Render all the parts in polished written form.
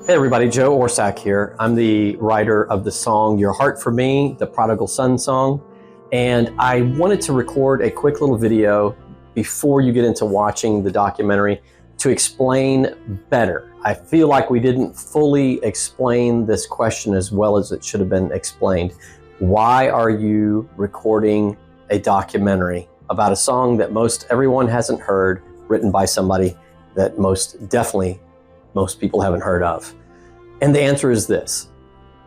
Hey everybody, Joe Orsak here. I'm the writer of the song Your Heart for Me, the Prodigal Son song. And I wanted to record a quick little video before you get into watching the documentary to explain better. I feel like we didn't fully explain this question as well as it should have been explained. Why are you recording a documentary about a song that most everyone hasn't heard, written by somebody that most people haven't heard of? And the answer is this.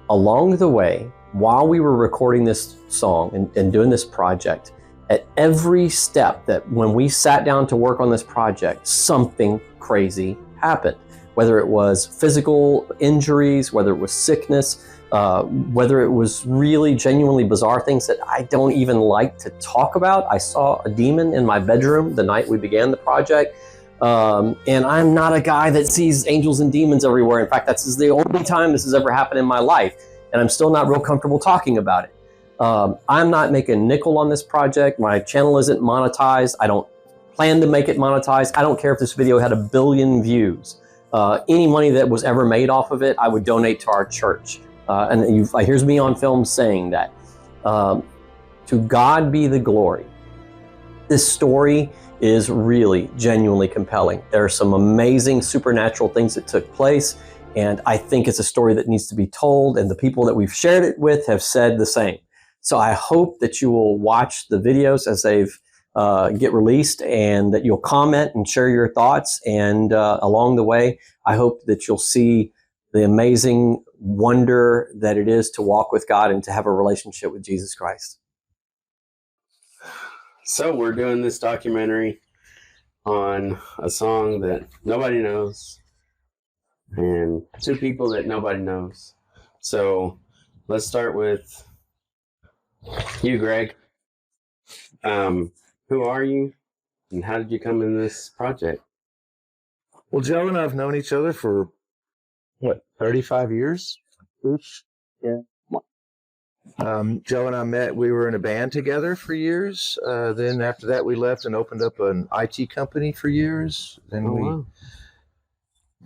Along the way, while we were recording this song and doing this project, at every step that when we sat down to work on this project, something crazy happened. Whether it was physical injuries, whether it was sickness, whether it was really genuinely bizarre things that I don't even like to talk about. I saw a demon in my bedroom the night we began the project. And I'm not a guy that sees angels and demons everywhere. In fact, that's the only time this has ever happened in my life. And I'm still not real comfortable talking about it. I'm not making a nickel on this project. My channel isn't monetized. I don't plan to make it monetized. I don't care if this video had 1 billion views. Any money that was ever made off of it, I would donate to our church. Here's me on film saying that. To God be the glory. This story is really genuinely compelling. There are some amazing supernatural things that took place, and I think it's a story that needs to be told, and the people that we've shared it with have said the same. So I hope that you will watch the videos as they've get released, and that you'll comment and share your thoughts, and along the way, I hope that you'll see the amazing wonder that it is to walk with God and to have a relationship with Jesus Christ. So we're doing this documentary on a song that nobody knows and 2 people that nobody knows. So let's start with you, Greg. Who are you and how did you come in this project? Well, Joe and I have known each other for, 35 years? Yeah. Joe and I met, we were in a band together for years. Then after that, we left and opened up an IT company for years. Then we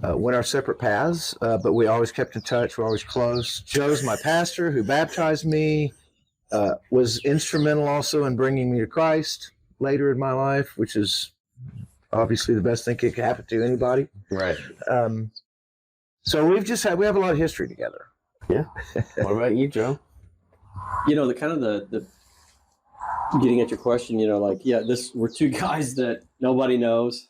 went our separate paths, but we always kept in touch. We're always close. Joe's my pastor who baptized me, was instrumental also in bringing me to Christ later in my life, which is obviously the best thing that could happen to anybody. Right. So we have a lot of history together. Yeah. What about you, Joe? You know, the getting at your question, we're 2 guys that nobody knows,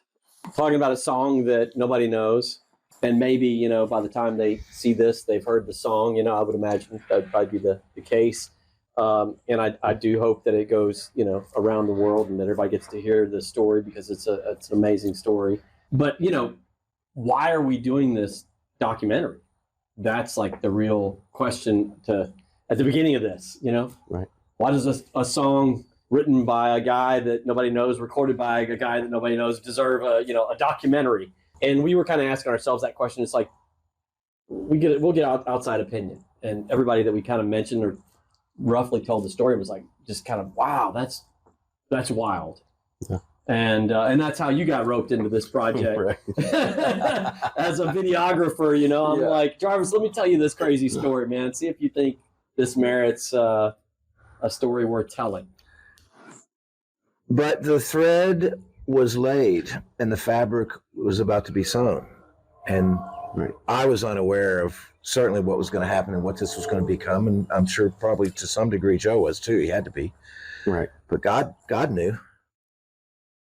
talking about a song that nobody knows. And maybe, by the time they see this, they've heard the song, I would imagine that would probably be the case. And I do hope that it goes, around the world and that everybody gets to hear the story because it's an amazing story. But, why are we doing this documentary? That's like the real question at the beginning of this, Right. Why does a song written by a guy that nobody knows, recorded by a guy that nobody knows, deserve a documentary? And we were kind of asking ourselves that question. It's like, we'll get outside opinion. And everybody that we kind of mentioned or roughly told the story was like, just kind of, wow, that's wild. Yeah. And that's how you got roped into this project. Right. As a videographer, I'm like, Jarvis, let me tell you this crazy story, man. See if you think this merits a story worth telling. But the thread was laid and the fabric was about to be sewn. And I was unaware of certainly what was going to happen and what this was going to become. And I'm sure probably to some degree Joe was too. He had to be. Right. But God knew.